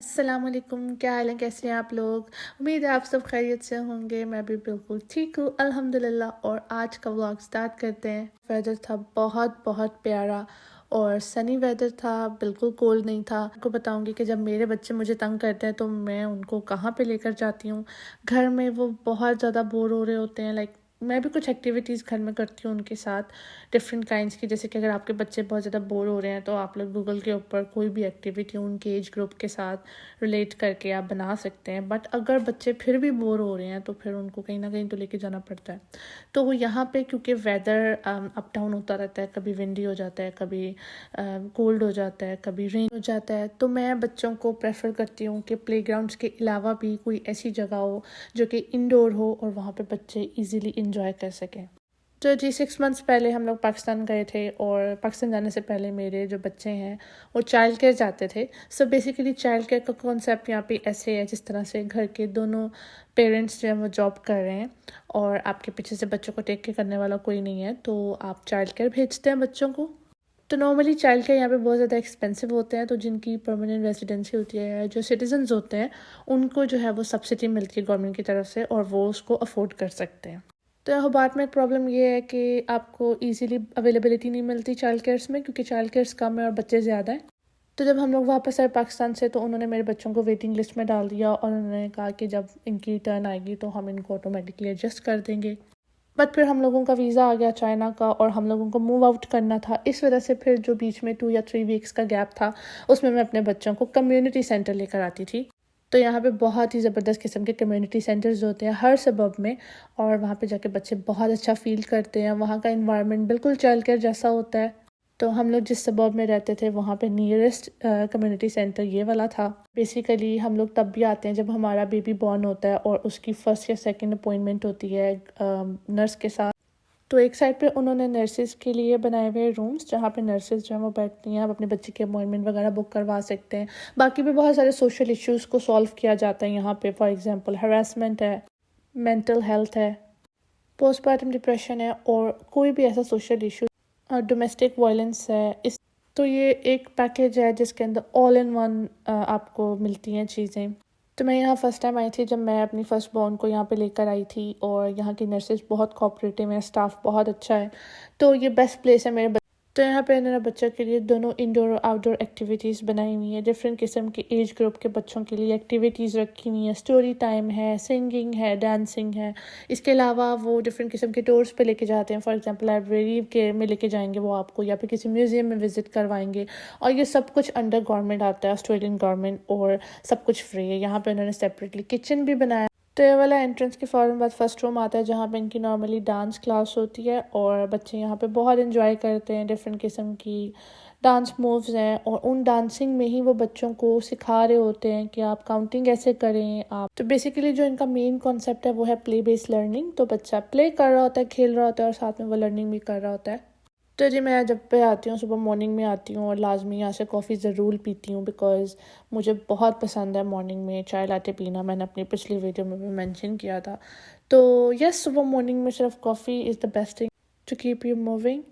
अस्सलामुअलैकुम, क्या हाल है? कैसे हैं आप लोग? उम्मीद है आप सब खैरियत से होंगे। मैं भी बिल्कुल ठीक हूँ अल्हम्दुलिल्लाह। और आज का व्लॉग स्टार्ट करते हैं। वेदर था बहुत बहुत प्यारा और सनी वेदर था, बिल्कुल कोल्ड नहीं था। आपको बताऊंगी कि जब मेरे बच्चे मुझे तंग करते हैं तो मैं उनको कहाँ पे लेकर जाती हूँ। घर में वो बहुत ज़्यादा बोर हो रहे होते हैं। मैं भी कुछ एक्टिविटीज़ घर में करती हूँ उनके साथ, डिफरेंट काइंड्स की। जैसे कि अगर आपके बच्चे बहुत ज़्यादा बोर हो रहे हैं तो आप लोग गूगल के ऊपर कोई भी एक्टिविटी उनके एज ग्रुप के साथ रिलेट करके आप बना सकते हैं। बट अगर बच्चे फिर भी बोर हो रहे हैं तो फिर उनको कहीं ना कहीं तो लेके जाना पड़ता है। तो वो यहाँ पे क्योंकि वेदर अप डाउन होता रहता है, कभी विंडी हो जाता है, कभी कोल्ड हो जाता है, कभी रेन हो जाता है, तो मैं बच्चों को प्रेफर करती हूँ कि प्लेग्राउंड्स के अलावा भी कोई ऐसी जगह हो जो कि इंडोर हो और वहाँ पे बच्चे इजीली इंजॉय कर सकें। तो जी 6 मंथ्स पहले हम लोग पाकिस्तान गए थे और पाकिस्तान जाने से पहले मेरे जो बच्चे हैं वो चाइल्ड केयर जाते थे। सो बेसिकली चाइल्ड केयर का कॉन्सेप्ट यहाँ पे ऐसे है जिस तरह से घर के दोनों पेरेंट्स जो हैं वो जॉब कर रहे हैं और आपके पीछे से बच्चों को टेक केयर करने वाला कोई नहीं है, तो आप चाइल्ड केयर भेजते हैं बच्चों को। तो नॉर्मली चाइल्ड केयर यहाँ पे बहुत ज़्यादा एक्सपेंसिव होते हैं, तो जिनकी परमानेंट रेजिडेंसी होती है, जो सिटीजन्स होते हैं, उनको जो है वो सब्सिडी मिलती है गवर्नमेंट की तरफ से और वो उसको अफोर्ड कर सकते हैं। तो हुबार्ट में एक प्रॉब्लम ये है कि आपको इजीली अवेलेबिलिटी नहीं मिलती चाइल्ड केयर्स में, क्योंकि चाइल्ड केयर्स कम है और बच्चे ज़्यादा हैं। तो जब हम लोग वापस आए पाकिस्तान से तो उन्होंने मेरे बच्चों को वेटिंग लिस्ट में डाल दिया और उन्होंने कहा कि जब इनकी टर्न आएगी तो हम इनको ऑटोमेटिकली एडजस्ट कर देंगे। बट फिर हम लोगों का वीज़ा आ गया चाइना का और हम लोगों को मूव आउट करना था। इस वजह से फिर जो बीच में 2 या 3 वीक्स का गैप था उसमें मैं अपने बच्चों को कम्युनिटी सेंटर लेकर आती थी। तो यहाँ पे बहुत ही ज़बरदस्त किस्म के कम्युनिटी सेंटर्स होते हैं हर सबब में, और वहाँ पे जाके बच्चे बहुत अच्छा फ़ील करते हैं। वहाँ का इन्वायरमेंट बिल्कुल चाइल्ड केयर जैसा होता है। तो हम लोग जिस सबब में रहते थे वहाँ पे नियरेस्ट कम्युनिटी सेंटर ये वाला था। बेसिकली हम लोग तब भी आते हैं जब हमारा बेबी बॉर्न होता है और उसकी फर्स्ट या सेकंड अपॉइंटमेंट होती है नर्स के साथ। तो एक साइड पे उन्होंने नर्सेज के लिए बनाए हुए रूम्स जहाँ पे नर्सेज जो है वो बैठती हैं, आप अपने बच्चे के अपॉइंटमेंट वगैरह बुक करवा सकते हैं। बाकी भी बहुत सारे सोशल इश्यूज़ को सॉल्व किया जाता है यहाँ पे। फॉर एग्जांपल हरासमेंट है, मेंटल हेल्थ है, पोस्टपार्टम डिप्रेशन है और कोई भी ऐसा सोशल इशू, डोमेस्टिक वायलेंस है। इस तो ये एक पैकेज है जिसके अंदर ऑल इन वन आपको मिलती हैं चीज़ें। तो मैं यहाँ फ़र्स्ट टाइम आई थी जब मैं अपनी फ़र्स्ट बॉर्न को यहाँ पे लेकर आई थी, और यहाँ की नर्सेज बहुत कोऑपरेटिव हैं, स्टाफ बहुत अच्छा है। तो ये बेस्ट प्लेस है तो यहाँ पे इन्होंने बच्चों के लिए दोनों इंडोर और आउटडोर एक्टिविटीज़ बनाई हुई हैं। डिफरेंट किस्म के एज ग्रुप के बच्चों के लिए एक्टिविटीज़ रखी हुई हैं। स्टोरी टाइम है, सिंगिंग है, डांसिंग है। इसके अलावा वो डिफरेंट किस्म के टूर्स पे लेके जाते हैं। फॉर एग्जांपल लाइब्रेरी के में लेके जाएंगे वो आपको, या फिर किसी म्यूज़ियम में विज़िट करवाएंगे। और ये सब कुछ अंडर गवर्नमेंट आता है, ऑस्ट्रेलियन गवर्नमेंट, और सब कुछ फ्री है। यहाँ पे उन्होंने सेपरेटली किचन भी बनाया। तो ये वाला एंट्रेंस के फ़ौरन बाद फर्स्ट रूम आता है जहाँ पे इनकी नॉर्मली डांस क्लास होती है, और बच्चे यहाँ पे बहुत इन्जॉय करते हैं। डिफरेंट किस्म की डांस मूव्स हैं और उन डांसिंग में ही वो बच्चों को सिखा रहे होते हैं कि आप काउंटिंग कैसे करें। आप तो बेसिकली जो इनका मेन कॉन्सेप्ट है वो है प्ले बेस्ड लर्निंग। तो बच्चा प्ले कर रहा होता है, खेल रहा होता है, और साथ में वो लर्निंग भी कर रहा होता है। तो जी मैं जब पे आती हूँ सुबह मॉर्निंग में आती हूँ और लाजमी यहाँ से कॉफ़ी ज़रूर पीती हूँ, बिकॉज़ मुझे बहुत पसंद है मॉर्निंग में चाय लाटे पीना। मैंने अपनी पिछली वीडियो में भी मेंशन किया था। तो यस, सुबह मॉर्निंग में सिर्फ coffee is the best thing to keep you moving.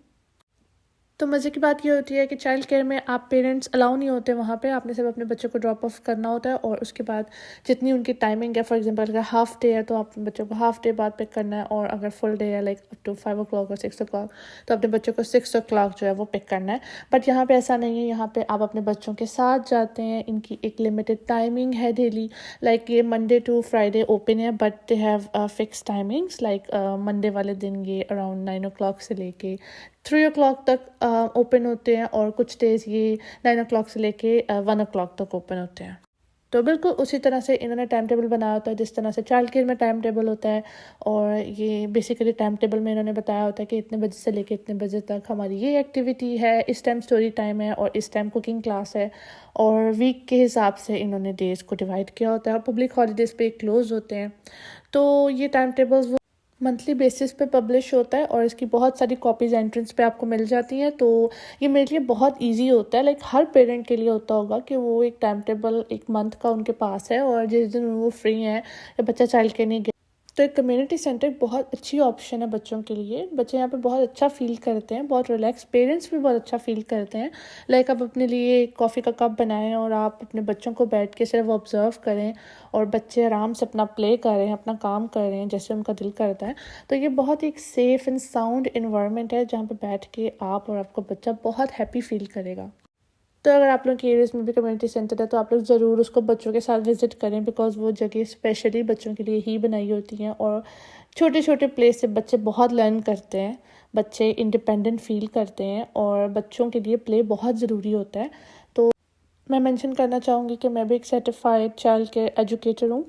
तो मज़े की बात ये होती है कि चाइल्ड केयर में आप पेरेंट्स अलाउ नहीं होते वहाँ पे। आपने सिर्फ अपने बच्चों को ड्रॉप ऑफ करना होता है और उसके बाद जितनी उनकी टाइमिंग है, फॉर एग्जांपल अगर हाफ डे है तो आप अपने बच्चों को हाफ डे बाद पिक करना है, और अगर फुल डे है लाइक अप टू 5 o'clock और 6 o'clock तो अपने बच्चों को 6 o'clock जो है वो पिक करना है। बट यहाँ पे ऐसा नहीं है। यहाँ पे आप अपने बच्चों के साथ जाते हैं। इनकी एक लिमिटेड टाइमिंग है डेली। लाइक ये मंडे टू फ्राइडे ओपन है, but they have fix timings. Like Monday वाले दिन ये अराउंड 9 o'clock से लेके 3 o'clock तक ओपन होते हैं, और कुछ डेज़ ये 9 o'clock से लेके 1 o'clock तक ओपन होते हैं। तो बिल्कुल उसी तरह से इन्होंने टाइम टेबल बनाया होता है जिस तरह से चाइल्ड केयर में टाइम टेबल होता है। और ये बेसिकली टाइम टेबल में इन्होंने बताया होता है कि इतने बजे से लेके इतने बजे तक हमारी ये एक्टिविटी है, इस टाइम स्टोरी टाइम है, और इस टाइम कुकिंग क्लास है। और वीक के हिसाब से इन्होंने डेज़ को डिवाइड किया होता है, और पब्लिक हॉलीडेज़ पे क्लोज़ होते हैं। तो ये टाइम टेबल्स मंथली बेसिस पे पब्लिश होता है, और इसकी बहुत सारी कॉपीज़ एंट्रेंस पे आपको मिल जाती हैं। तो ये मेरे लिए बहुत इजी होता है। लाइक हर पेरेंट के लिए होता होगा कि वो एक टाइम टेबल एक मंथ का उनके पास है, और जिस दिन वो फ्री हैं या बच्चा चाइल्ड केयर नहीं गया तो एक कम्युनिटी सेंटर बहुत अच्छी ऑप्शन है बच्चों के लिए। बच्चे यहाँ पे बहुत अच्छा फ़ील करते हैं, बहुत रिलैक्स, पेरेंट्स भी बहुत अच्छा फ़ील करते हैं। लाइक आप अपने लिए कॉफ़ी का कप बनाएं और आप अपने बच्चों को बैठ के सिर्फ ऑब्ज़र्व करें और बच्चे आराम से अपना प्ले करें, अपना काम करें जैसे उनका दिल करता है। तो ये बहुत एक सेफ़ एंड साउंड इन्वायरमेंट है जहाँ पर बैठ के आप और आपका बच्चा बहुत हैप्पी फ़ील करेगा। तो अगर आप लोग के एरियाज़ में भी कम्युनिटी सेंटर है तो आप लोग ज़रूर उसको बच्चों के साथ विज़िट करें, बिकॉज़ वो जगह स्पेशली बच्चों के लिए ही बनाई होती हैं और छोटे छोटे प्ले से बच्चे बहुत लर्न करते हैं, बच्चे इंडिपेंडेंट फ़ील करते हैं और बच्चों के लिए प्ले बहुत ज़रूरी होता है। तो मैं मेंशन करना चाहूँगी कि मैं भी एक सर्टिफाइड चाइल्ड केयर एजुकेटर हूँ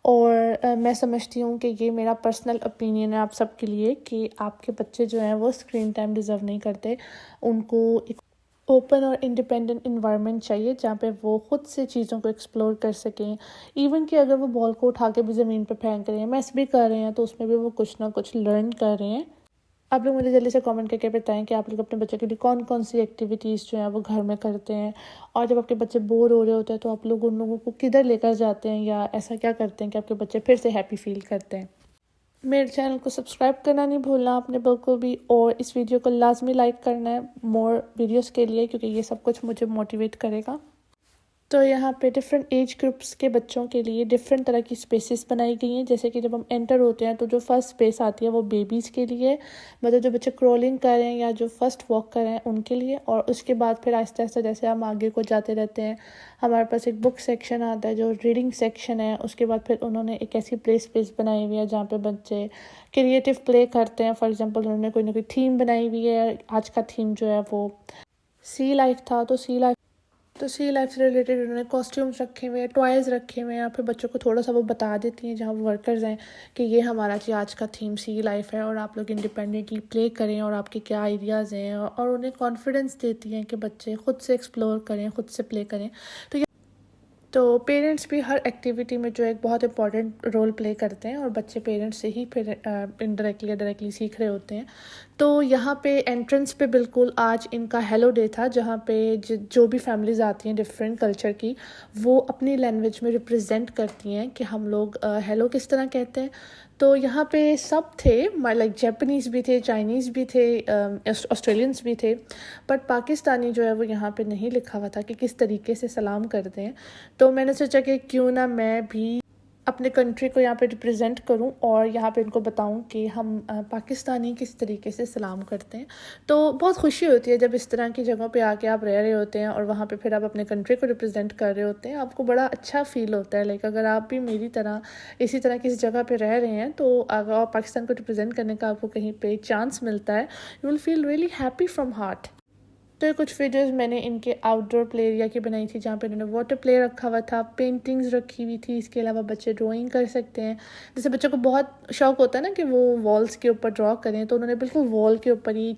और मैं समझती हूँ कि ये मेरा पर्सनल ओपिनियन है आप सबके लिए कि आपके बच्चे जो हैं वो स्क्रीन टाइम डिज़र्व नहीं करते। उनको एक ओपन और इंडिपेंडेंट इन्वायरमेंट चाहिए जहाँ पे वो खुद से चीज़ों को एक्सप्लोर कर सकें। इवन कि अगर वो बॉल को उठा के भी ज़मीन पे फेंक रहे हैं, मैस भी कर रहे हैं, तो उसमें भी वो कुछ ना कुछ लर्न कर रहे हैं। आप लोग मुझे जल्दी से कमेंट करके बताएं कि आप लोग अपने बच्चों के लिए कौन कौन सी एक्टिविटीज़ जो हैं वो घर में करते हैं, और जब आपके बच्चे बोर हो रहे होते हैं तो आप लोग उन लोगों को किधर लेकर जाते हैं या ऐसा क्या करते हैं कि आपके बच्चे फिर से हैप्पी फील करते हैं। मेरे चैनल को सब्सक्राइब करना नहीं भूलना आपने बिल्कुल भी, और इस वीडियो को लाजमी लाइक करना है मोर वीडियोस के लिए, क्योंकि ये सब कुछ मुझे मोटिवेट करेगा। तो यहाँ पे डिफरेंट एज ग्रुप्स के बच्चों के लिए डिफरेंट तरह की स्पेसेस बनाई गई हैं। जैसे कि जब हम एंटर होते हैं तो जो फर्स्ट स्पेस आती है वो बेबीज़ के लिए, मतलब जो बच्चे क्रॉलिंग कर रहे हैं या जो फर्स्ट वॉक कर रहे हैं उनके लिए। और उसके बाद फिर आहिस्ता आहिस्ता जैसे हम आगे को जाते रहते हैं, हमारे पास एक बुक सेक्शन आता है जो रीडिंग सेक्शन है। उसके बाद फिर उन्होंने एक ऐसी प्ले स्पेस बनाई हुई है जहाँ पे बच्चे क्रिएटिव प्ले करते हैं। फॉर एग्जांपल उन्होंने कोई ना कोई थीम बनाई हुई है। आज का थीम जो है वो सी लाइफ था, तो सी लाइफ से रिलेटेड उन्होंने कॉस्ट्यूम्स रखे हुए हैं, टॉयज़ रखे हुए हैं, या फिर बच्चों को थोड़ा सा वो बता देती हैं जहाँ वर्कर्स हैं कि ये हमारा जी आज का थीम सी लाइफ है और आप लोग इंडिपेंडेंटली प्ले करें और आपके क्या आइडियाज़ हैं, और उन्हें कॉन्फिडेंस देती हैं कि बच्चे खुद से एक्सप्लोर करें, खुद से प्ले करें। तो पेरेंट्स भी हर एक्टिविटी में जो एक बहुत इंपॉर्टेंट रोल प्ले करते हैं और बच्चे पेरेंट्स से ही फिर इनडायरेक्टली या डायरेक्टली सीख रहे होते हैं। तो यहाँ पे एंट्रेंस पे बिल्कुल आज इनका हेलो डे था, जहाँ पे जो भी फैमिलीज़ आती हैं डिफरेंट कल्चर की, वो अपनी लैंग्वेज में रिप्रेजेंट करती हैं कि हम लोग हेलो किस तरह कहते हैं। तो यहाँ पे सब थे, लाइक जापानीज़ भी थे, चाइनीज़ भी थे, ऑस्ट्रेलियंस भी थे, बट पाकिस्तानी जो है वो यहाँ पे नहीं लिखा हुआ था कि किस तरीके से सलाम करते हैं। तो मैंने सोचा कि क्यों ना मैं भी अपने कंट्री को यहाँ पे रिप्रेजेंट करूँ और यहाँ पे इनको बताऊँ कि हम पाकिस्तानी किस तरीके से सलाम करते हैं। तो बहुत खुशी होती है जब इस तरह की जगहों पे आके आप रह रहे होते हैं और वहाँ पे फिर आप अपने कंट्री को रिप्रेजेंट कर रहे होते हैं, आपको बड़ा अच्छा फील होता है। लाइक अगर आप भी मेरी तरह इसी तरह किसी जगह पे रह रहे हैं, तो अगर आप पाकिस्तान को रिप्रेजेंट करने का आपको कहीं पे चांस मिलता है, you will feel really happy from heart. तो ये कुछ वीडियोस मैंने इनके आउटडोर प्ले एरिया की बनाई थी, जहाँ पे इन्होंने वाटर प्ले रखा हुआ था, पेंटिंग्स रखी हुई थी। इसके अलावा बच्चे ड्राइंग कर सकते हैं। जैसे बच्चों को बहुत शौक होता है ना कि वो वॉल्स के ऊपर ड्रॉ करें, तो उन्होंने बिल्कुल वॉल के ऊपर ही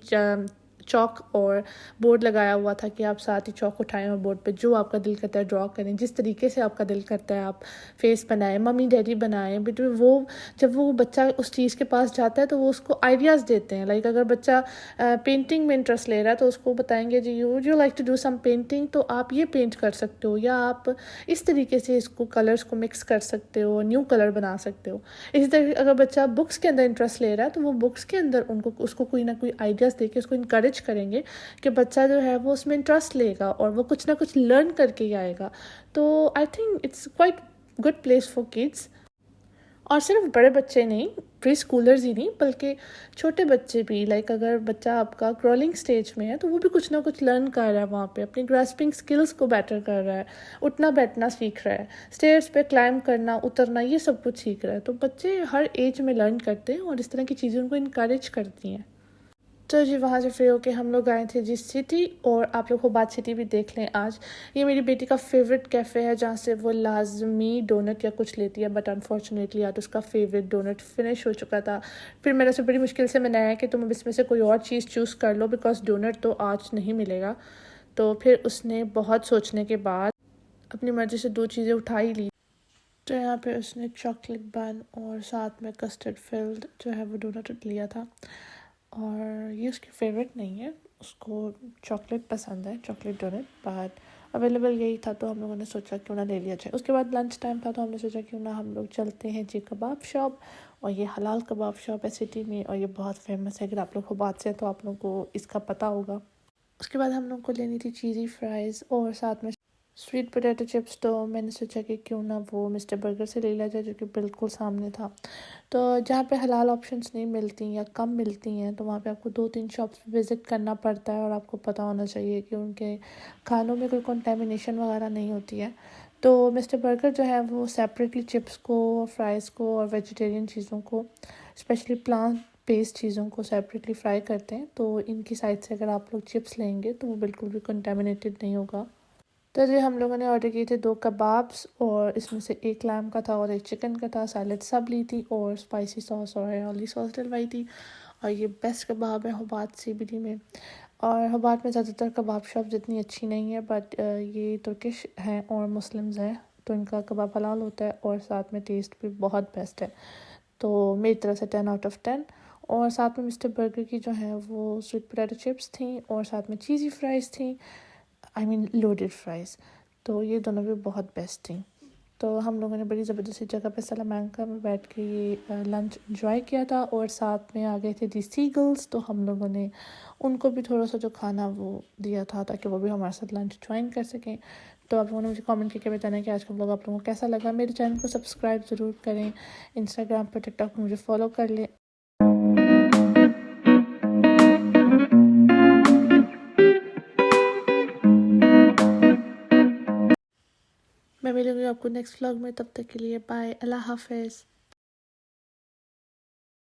चौक और बोर्ड लगाया हुआ था कि आप साथ ही चौक उठाएं और बोर्ड पे जो आपका दिल करता है ड्रॉ करें, जिस तरीके से आपका दिल करता है आप फेस बनाएं, मम्मी डैडी बनाएं। बट वो जब वो बच्चा उस चीज़ के पास जाता है तो वो उसको आइडियाज़ देते हैं। लाइक अगर बच्चा पेंटिंग में इंटरेस्ट ले रहा है तो उसको बताएंगे जी you like to do some painting, तो आप ये पेंट कर सकते हो, या आप इस तरीके से इसको कलर्स को मिक्स कर सकते हो, न्यू कलर बना सकते हो। इसी तरह अगर बच्चा बुक्स के अंदर इंटरेस्ट ले रहा है तो वो बुक्स के अंदर उसको कोई ना कोई आइडियाज़ दे के उसको इनकरेज करेंगे कि बच्चा जो है वो उसमें इंटरेस्ट लेगा और वो कुछ ना कुछ लर्न करके ही आएगा। तो I think it's quite good place for kids. और सिर्फ बड़े बच्चे नहीं, प्री स्कूलर्स ही नहीं, बल्कि छोटे बच्चे भी। लाइक अगर बच्चा आपका क्रॉलिंग स्टेज में है तो वो भी कुछ ना कुछ लर्न कर रहा है वहाँ पे, अपनी ग्रास्पिंग स्किल्स को बेटर कर रहा है, उठना बैठना सीख रहा है, स्टेयर्स पे क्लाइंब करना उतरना, ये सब कुछ सीख रहा है। तो बच्चे हर एज में लर्न करते हैं और इस तरह की चीज़ें उनको इनकरेज करती हैं। तो जी वहाँ से फ्री होके हम लोग आए थे जी सिटी, और आप लोग को बात सिटी भी देख लें आज। ये मेरी बेटी का फेवरेट कैफ़े है जहाँ से वो लाजमी डोनट या कुछ लेती है, बट अनफॉर्चुनेटली आज उसका फेवरेट डोनट फिनिश हो चुका था। फिर मैंने उसे बड़ी मुश्किल से मनाया कि तुम अब इसमें से कोई और चीज़ चूज़ कर लो, बिकॉज डोनट तो आज नहीं मिलेगा। तो फिर उसने बहुत सोचने के बाद अपनी मर्ज़ी से दो चीज़ें उठा ही ली। तो यहाँ पे उसने चॉकलेट बन और साथ में कस्टर्ड फिल्ड जो है वो डोनट लिया था। और ये उसकी फेवरेट नहीं है, उसको चॉकलेट पसंद है, चॉकलेट डोनट, बट अवेलेबल यही था, तो हम लोगों ने सोचा क्यों ना ले लिया जाए। उसके बाद लंच टाइम था, तो हमने सोचा क्यों ना हम लोग चलते हैं जी कबाब शॉप। और ये हलाल कबाब शॉप है सिटी में, और ये बहुत फेमस है। अगर आप लोग हुबात से हैं तो आप लोगों को इसका पता होगा। उसके बाद हम लोग को लेनी थी चीज़ी फ्राइज़ और साथ में स्वीट पोटैटो चिप्स। तो मैंने सोचा कि क्यों ना वो मिस्टर बर्गर से ले लिया जाए, जो कि बिल्कुल सामने था। तो जहाँ पे हलाल ऑप्शंस नहीं मिलती या कम मिलती हैं, तो वहाँ पे आपको 2-3 शॉप्स विज़िट करना पड़ता है, और आपको पता होना चाहिए कि उनके खानों में कोई कंटेमिनेशन वगैरह नहीं होती है। तो मिस्टर बर्गर जो है वो सेपरेटली चिप्स को, फ्राइज़ को और वेजिटेरियन चीज़ों को, स्पेशली प्लांट बेस्ड चीज़ों को सेपरेटली फ्राई करते हैं। तो इनकी साइड से अगर आप लोग चिप्स लेंगे तो वो बिल्कुल भी कंटेमिनेटेड नहीं होगा। तो जी हम लोगों ने ऑर्डर किए थे 2 कबाब्स, और इसमें से 1 लैम का था और 1 चिकन का था। सैलेड सब ली थी और स्पाइसी सॉस और ऑयली सॉस डलवाई थी। और ये बेस्ट कबाब है हुबात सीबीडी में। और हुबात में ज़्यादातर कबाब शॉप जितनी अच्छी नहीं है, बट ये तुर्किश हैं और मुस्लिम्स हैं, तो इनका कबाब हलाल होता है और साथ में टेस्ट भी बहुत बेस्ट है। तो मेरी तरफ से 10 आउट ऑफ 10। और साथ में मिस्टर बर्गर की जो है वो स्वीट पोटैटो चिप्स थी, और साथ में चीज़ी फ्राइज़ थी, आई मीन लोडेड फ्राइज़। तो ये दोनों भी बहुत बेस्ट थी। तो हम लोगों ने बड़ी ज़बरदस्ती जगह पे सलामैंका में बैठ के ये लंच इंजॉय किया था। और साथ में आ गए थे दी सीगल्स, तो हम लोगों ने उनको भी थोड़ा सा जो खाना वो दिया था, ताकि वो भी हमारे साथ लंच ज्वाइन कर सकें। तो आप लोगों ने मुझे कमेंट करके बताना है कि आज का ब्लॉग आप लोगों को कैसा लगा। मेरे चैनल को सब्सक्राइब ज़रूर करें, इंस्टाग्राम पर, टिकटॉक पर मुझे फॉलो कर लें। मैं मिलूँगी आपको नेक्स्ट व्लॉग में, तब तक के लिए बाय, अल्लाह हाफ़िज़।